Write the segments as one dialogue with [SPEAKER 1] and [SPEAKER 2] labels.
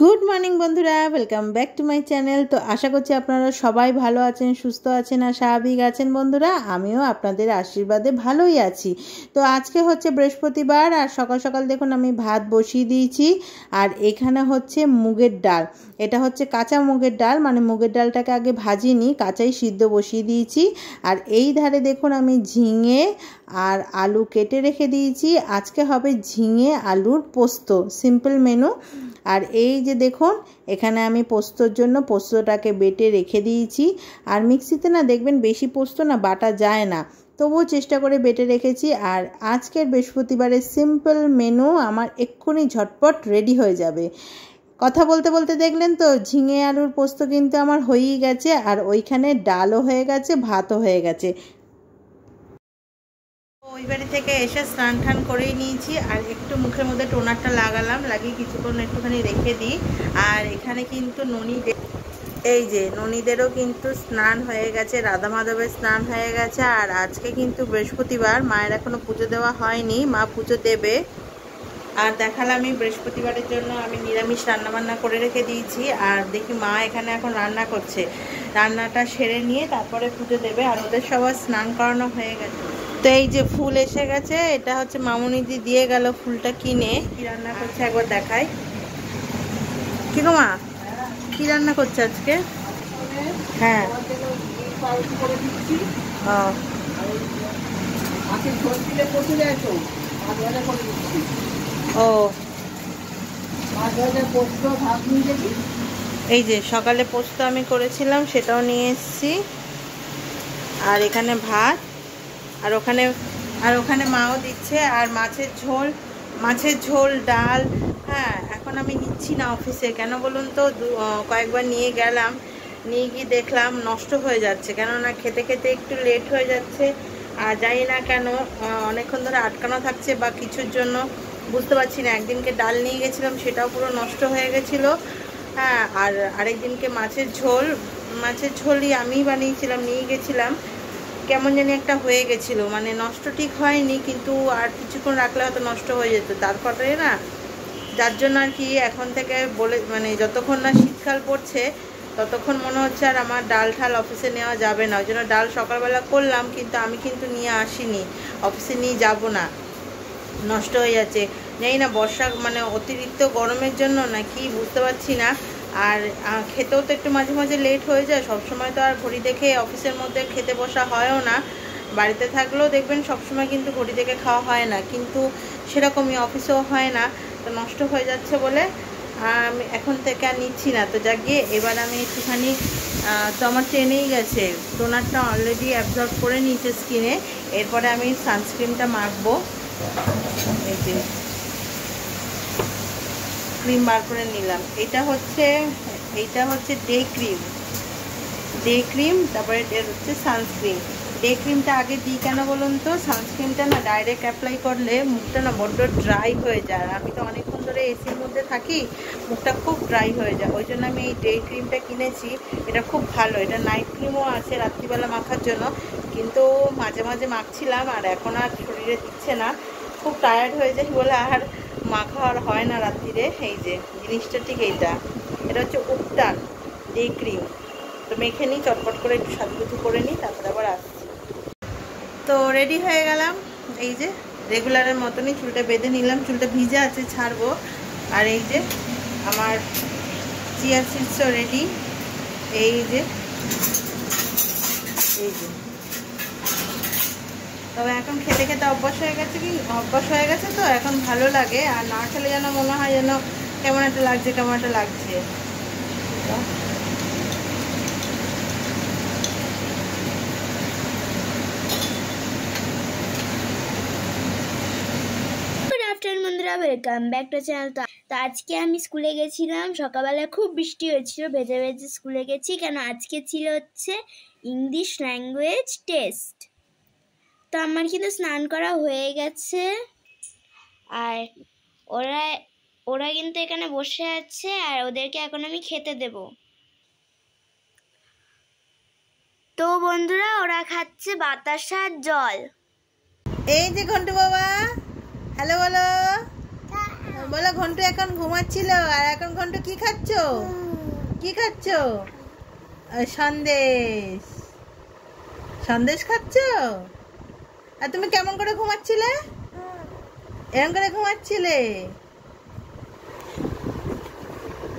[SPEAKER 1] Good morning বন্ধুরা, welcome back to my channel. তো আশা করছি আপনারা সবাই ভালো আছেন, সুস্থ আছেন আর স্বাভাবিক আছেন। বন্ধুরা, আমিও আপনাদের আশীর্বাদে ভালোই আছি। তো আজকে হচ্ছে বৃহস্পতিবার আর সকাল সকাল দেখুন আমি ভাত বসিয়ে দিয়েছি। আর এখানে হচ্ছে মুগের ডাল, এটা হচ্ছে কাঁচা মুগের ডাল, মানে মুগের ডালটাকে আগে ভাজিনি, কাঁচাই সিদ্ধ বসিয়ে দিয়েছি। আর এই ধারে দেখুন আমি ঝিঙে আর আলু কেটে রেখে দিয়েছি। আজকে হবে ঝিঙে আলুর পোস্ত, সিম্পল মেনু। আর এই যে দেখুন এখানে আমি পোস্তর জন্য পোস্তটাকে বেটে রেখে দিয়েছি। আর মিক্সিতে না দেখবেন বেশি পোস্ত না বাটা যায় না, তবুও চেষ্টা করে বেটে রেখেছি। আর আজকের বৃহস্পতিবারের সিম্পল মেনু আমার এক্ষুনি ঝটপট রেডি হয়ে যাবে। কথা বলতে বলতে দেখলেন তো ঝিঙে আলুর পোস্ত কিন্তু আমার হয়েই গেছে, আর ওইখানে ডালও হয়ে গেছে, ভাতও হয়ে গেছে। ওই বাড়ি থেকে এসে স্নান টান করেই নিয়েছি, আর একটু মুখের মধ্যে টোনারটা লাগালাম, লাগিয়ে কিছুক্ষণ একটুখানি রেখে দিই। আর এখানে কিন্তু এই যে ননীদেরও কিন্তু স্নান হয়ে গেছে, রাধা মাধবের স্নান হয়ে গেছে। আর আজকে কিন্তু বৃহস্পতিবার, মায়ের এখনো পুজো দেওয়া হয়নি, মা পুজো দেবে। আর দেখালাম আমি বৃহস্পতিবারের জন্য আমি নিরামিষ রান্নাবান্না করে রেখে দিয়েছি। আর দেখি মা এখানে এখন রান্না করছে, রান্নাটা সেরে নিয়ে তারপরে পুজো দেবে। আর ওদের সবার স্নান করানো হয়ে গেছে। তো এই যে ফুল এসে গেছে, এটা হচ্ছে মামুনিদি দিয়ে গেল ফুলটা কিনে। কি রান্না করছে একবার দেখাই। কি গো মা, কি রান্না করছে আজকে? হ্যাঁ, ও এই যে সকালে পোস্ত আমি করেছিলাম, সেটাও নিয়ে এসেছি। আর এখানে ভাত, আর ওখানে মাও দিচ্ছে। আর মাছের ঝোল ডাল। হ্যাঁ, এখন আমি নিচ্ছি না অফিসে, কেন বলুন তো, কয়েকবার নিয়ে গেলাম, নিয়ে গিয়ে দেখলাম নষ্ট হয়ে যাচ্ছে, কেননা খেতে খেতে একটু লেট হয়ে যাচ্ছে। আর জানি না কেন অনেকক্ষণ ধরে আটকানো থাকছে বা কিছুর জন্য, বুঝতে পারছি না। একদিনকে ডাল নিয়ে গেছিলাম, সেটাও পুরো নষ্ট হয়ে গেছিলো। হ্যাঁ, আর আরেকদিনকে মাছের ঝোলই আমি বানিয়েছিলাম, নিয়ে গেছিলাম, কেমন জানি একটা হয়ে গেছিলো, মানে নষ্ট ঠিক হয়নি, কিন্তু আর কিছুক্ষণ রাখলে হয়তো নষ্ট হয়ে যেত। তারপরে না, যার জন্য আর কি এখন থেকে বলে, মানে যতক্ষণ না শীতকাল পড়ছে ততক্ষণ মনে হচ্ছে আর আমার ডাল ঠাল অফিসে নেওয়া যাবে না। ওই জন্য ডাল সকালবেলা করলাম, কিন্তু আমি কিন্তু নিয়ে আসিনি, অফিসে নিয়ে যাব না, নষ্ট হয়ে যাচ্ছে। জানি না বর্ষা মানে অতিরিক্ত গরমের জন্য না কি, বুঝতে পারছি না। আর খেতেও তো একটু মাঝে মাঝে লেট হয়ে যায়, সবসময় তো আর ঘড়ি দেখে অফিসের মধ্যে খেতে বসা হয়ও না। বাড়িতে থাকলেও দেখবেন সবসময় কিন্তু ঘড়ি দেখে খাওয়া হয় না, কিন্তু সেরকমই অফিসেও হয় না। তো নষ্ট হয়ে যাচ্ছে বলে আমি এখন থেকে আর নিচ্ছি না। তো যাক গিয়ে এবার আমি একটুখানি, তো আমার ট্রেনেই গেছে, টোনারটা অলরেডি অ্যাবজর্ব করে নিয়েছে স্কিনে। এরপরে আমি সানস্ক্রিনটা মাখবো। এই যে ক্রিম বার করে নিলাম, এইটা হচ্ছে ডে ক্রিম, তারপরে এটা হচ্ছে সানস্ক্রিন। ডে ক্রিমটা আগে দিই কেন বলুন তো, সানস্ক্রিনটা না ডাইরেক্ট অ্যাপ্লাই করলে মুখটা না বড্ড ড্রাই হয়ে যায়। আমি তো অনেকক্ষণ ধরে এসির মধ্যে থাকি, মুখটা খুব ড্রাই হয়ে যায়, ওই জন্য আমি এই ডে ক্রিমটা কিনেছি। এটা খুব ভালো, এটা নাইট ক্রিমও আছে রাত্রিবেলা মাখার জন্য, কিন্তু মাঝে মাঝে মাখছিলাম, আর এখন আর শরীরে দিচ্ছে না, খুব টায়ার্ড হয়ে যায় বলে আর মাখা আর হয় না রাত্রিরে। এই যে জিনিসটা ঠিক এটা হচ্ছে উপটান ডে ক্রিম। তো মেখে নিই, চটপট করে একটু সাজুগুজু করে নিই, তারপরে আবার আসছি। তো রেডি হয়ে গেলাম, এই যে রেগুলারের মতনই চুলটা বেঁধে নিলাম, চুলটা ভিজে আছে, ছাড়বো। আর এই যে আমার চিয়া সিডসও রেডি, এই যে তবে এখন খেতে খেতে অভ্যাস হয়ে গেছে তো এখন ভালো লাগে। আর না খেলে যেন মনে হয় যেন কেমন একটা লাগছে।
[SPEAKER 2] বন্ধুরা, ওয়েলকাম ব্যাক টু চ্যানেল। তো আজকে আমি স্কুলে গেছিলাম, সকালবেলা খুব বৃষ্টি হয়েছিল, ভেজে ভেজে স্কুলে গেছি, কেন আজকে ছিল হচ্ছে ইংলিশ ল্যাঙ্গুয়েজ টেস্ট। তো আমার কিন্তু স্নান করা হয়ে গেছে, আর ওরা কিন্তু এখানে বসে আছে, আর ওদেরকে এখন আমি খেতে দেব। তো বন্ধুরা, ওরা খাচ্ছে বাতাসার জল।
[SPEAKER 1] এই যে ঘন্টু বাবা, হ্যালো বলো, বলো ঘন্টু এখন ঘুমাচ্ছিল, আর এখন ঘন্টু কি খাচ্ছ? কি খাচ্ছ? সন্দেশ। সন্দেশ খাচ্ছ? আর তুমি কেমন করে ঘুমাচ্ছিলে? এরকম করে ঘুমাচ্ছিলে?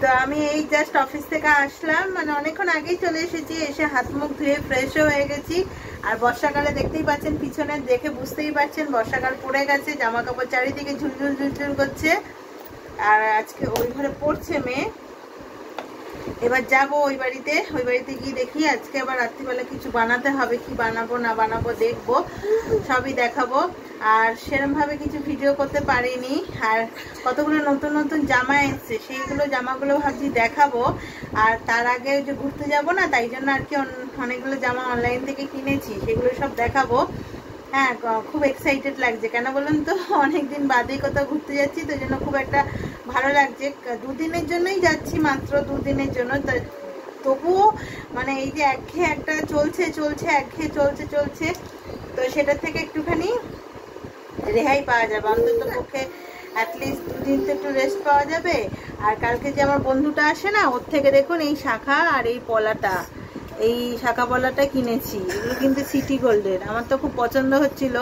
[SPEAKER 1] তো আমি এই জাস্ট অফিস থেকে আসলাম, মানে অনেকক্ষণ আগেই চলে এসেছি। এসে হাত মুখ ধুয়ে ফ্রেশও হয়ে গেছি। আর বর্ষাকালে দেখতেই পাচ্ছেন, পিছনে দেখে বুঝতেই পারছেন বর্ষাকাল পড়ে গেছে, জামা কাপড় চারিদিকে ঝুলঝুল ঝুলঝুল করছে। আর আজকে ওই ঘরে পড়ছে মেয়ে। এবার যাব ওই বাড়িতে গিয়ে দেখি। আজকে আবার রাত্রিবেলা কিছু বানাতে হবে, কি বানাবো না বানাবো দেখবো, সবই দেখাবো। আর সেরকম ভাবে কিছু ভিডিও করতে পারিনি। আর কতগুলো নতুন নতুন জামা এসছে, সেইগুলো জামাগুলো ভাবছি দেখাবো। আর তার আগে যে ঘুরতে যাব না, তাই জন্য আর কি অনেকগুলো জামা অনলাইন থেকে কিনেছি, সেগুলো সব দেখাবো। হ্যাঁ, খুব এক্সাইটেড লাগছে। কেন বলুন তো, অনেকদিন বাদেই কোথাও ঘুরতে যাচ্ছি, তো জন্য খুব একটা ভালো লাগছে। দুদিনের জন্যই যাচ্ছি, মাত্র দুদিনের জন্য। তবুও মানে এই যে একঘেয়ে একটা চলছে একঘেয়ে চলছে, তো সেটা থেকে একটুখানি রেহাই পাওয়া যাবে অন্তত পক্ষে। অ্যাটলিস্ট দুদিন তো একটু রেস্ট পাওয়া যাবে। আর কালকে যে আমার বন্ধুটা আসে না, ওর থেকে দেখুন এই শাখা আর এই পলাটা, এই শাখা পলাটা কিনেছি। এগুলো কিন্তু সিটি গোল্ডের, আমার তো খুব পছন্দ হচ্ছিল,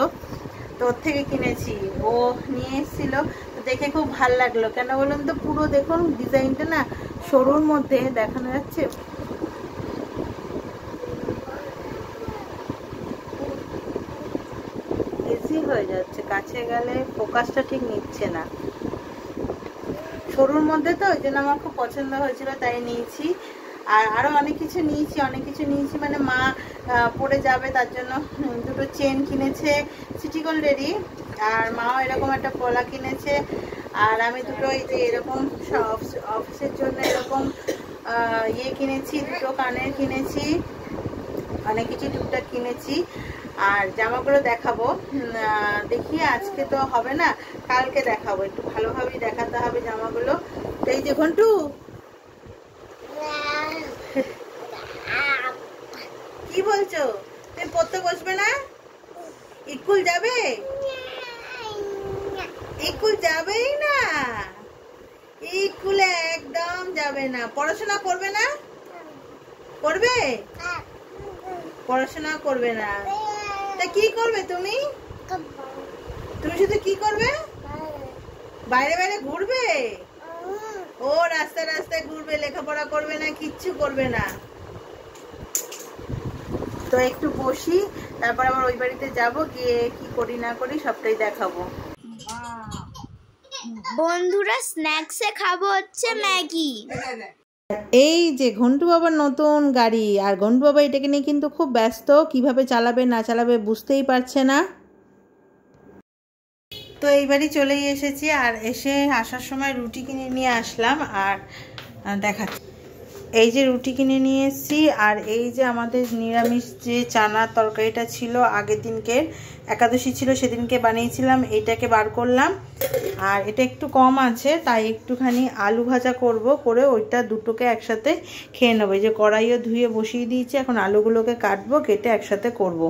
[SPEAKER 1] তো ওর থেকে কিনেছি। ও নিয়ে এসেছিল, তো দেখে খুব ভাল লাগলো। কেন বলুন তো, পুরো দেখুন ডিজাইনটা না সরুর মধ্যে দেখানো যাচ্ছে। ইজি হয়ে যাচ্ছে, কাছে গেলে ফোকাসটা ঠিক নিচ্ছে না, সরুর মধ্যে, তো ওই জন্য আমার খুব পছন্দ হয়েছিল, তাই নিয়েছি। আর আরো অনেক কিছু নিয়েছি মানে মা পরে যাবে, তার জন্য দুটো চেন কিনেছে সিটি গোল্ডেরই। আর মাও এরকম একটা পলা কিনেছে। আর আমি দুটো এই যে এরকম অফিসের জন্য এরকম ইয়ে কিনেছি, দুটো কানের কিনেছি, অনেক কিছু টুকটাক কিনেছি। আর জামাগুলো দেখাবো, দেখি আজকে তো হবে না, কালকে দেখাবো, একটু ভালোভাবেই দেখাতে হবে জামাগুলো। তো এই যে ঘন্টু, কি বলছো? তুমি পড়তে বসবে না? স্কুল যাবে? স্কুল যাবেই না, স্কুলে একদম যাবে না। পড়াশোনা করবে না? করবে? পড়াশোনা করবে না, তা কি করবে তুমি? তুমি শুধু কি করবে? বাইরে বাইরে ঘুরবে? ও রাস্তায় রাস্তায় ঘুরবে, লেখাপড়া করবে না, কিচ্ছু করবে না। তো একটু বসি, তারপর আবার ওই বাড়িতে যাব, গিয়ে কি করি না করি সবটাই দেখাবো।
[SPEAKER 2] বন্ধুরা, স্ন্যাক্সে খাবো হচ্ছে ম্যাগি।
[SPEAKER 1] এই যে ঘন্টু বাবার নতুন গাড়ি, আর ঘন্টু বাবা এটাকে নিয়ে কিন্তু খুব ব্যস্ত, কিভাবে চালাবে না চালাবে বুঝতেই পারছে না। তো এইবারই চলেই এসেছি। আর এসে আসার সময় রুটি কিনে নিয়ে আসলাম। আর দেখাচ্ছি, এই যে রুটি কিনে নিয়ে এসেছি। আর এই যে আমাদের নিরামিষ যে চানার তরকারিটা ছিল, আগের দিনকে একাদশী ছিল সেদিনকে বানিয়েছিলাম, এইটাকে বার করলাম। আর এটা একটু কম আছে, তাই একটুখানি আলু ভাজা করব, করে ওইটা দুটোকে একসাথে খেয়ে নেবো। এই যে কড়াইও ধুয়ে বসিয়ে দিয়েছি, এখন আলুগুলোকে কাটবো, কেটে একসাথে করব।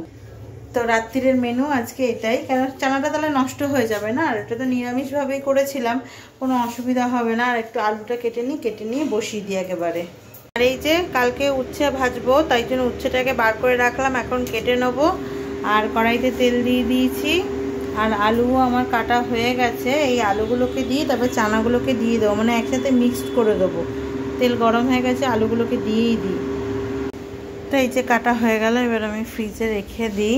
[SPEAKER 1] তো রাত্রির মেনু আজকে এটাই, কেন চানাটা তাহলে নষ্ট হয়ে যাবে না। আর এটা তো নিরামিষভাবেই করেছিলাম, কোনো অসুবিধা হবে না। আর একটু আলুটা কেটে নিয়ে বসিয়ে দিই একেবারে। আর এই যে কালকে উচ্ছে ভাজবো, তাই জন্য উচ্ছেটাকে বার করে রাখলাম, এখন কেটে নেবো। আর কড়াইতে তেল দিয়ে দিয়েছি, আর আলুও আমার কাটা হয়ে গেছে। এই আলুগুলোকে দিয়ে তারপর চানাগুলোকে দিয়ে দেবো, মানে একসাথে মিক্সড করে দেবো। তেল গরম হয়ে গেছে, আলুগুলোকে দিয়েই দিই। তো এই যে কাটা হয়ে গেল, এবার আমি ফ্রিজে রেখে দিই,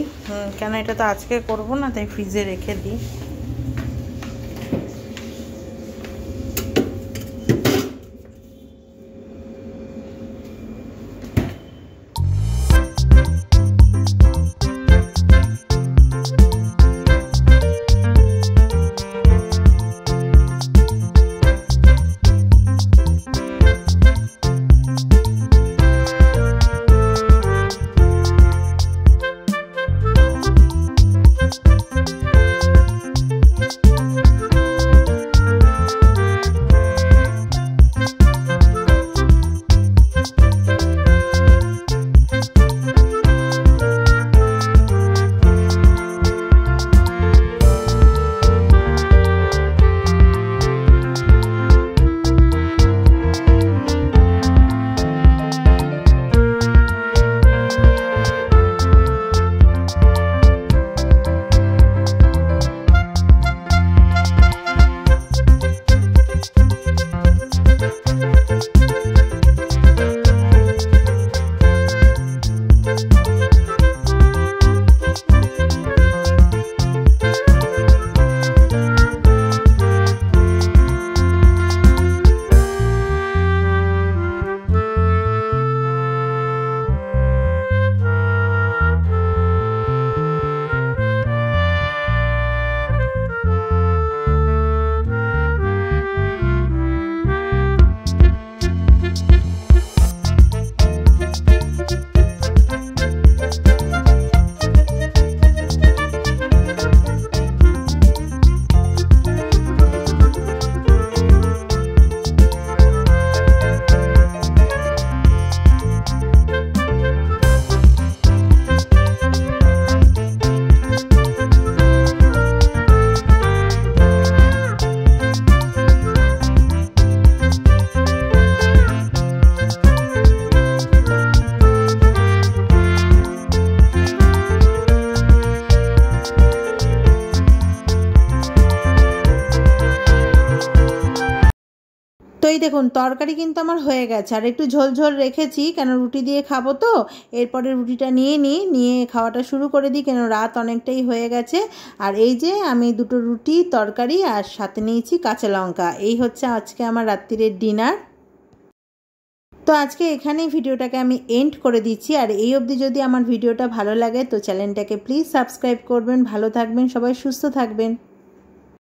[SPEAKER 1] কেন এটা তো আজকে করবো না, তাই ফ্রিজে রেখে দিই। এই দেখুন তরকারি কিন্তু আমার হয়ে গেছে, আর একটু ঝোল ঝোল রেখেছি কেন রুটি দিয়ে খাবো তো। এরপরে রুটিটা নিয়ে খাওয়াটা শুরু করে দিই, কেন রাত অনেকটাই হয়ে গেছে। আর এই যে আমি দুটো রুটি, তরকারি আর সাথে নিয়েছি কাঁচা লঙ্কা। এই হচ্ছে আজকে আমার রাত্রিরের ডিনার। তো আজকে এখানেই ভিডিওটাকে আমি এন্ড করে দিচ্ছি। আর এই অবধি যদি আমার ভিডিওটা ভালো লাগে তো চ্যানেলটাকে প্লিজ সাবস্ক্রাইব করবেন। ভালো থাকবেন সবাই, সুস্থ থাকবেন।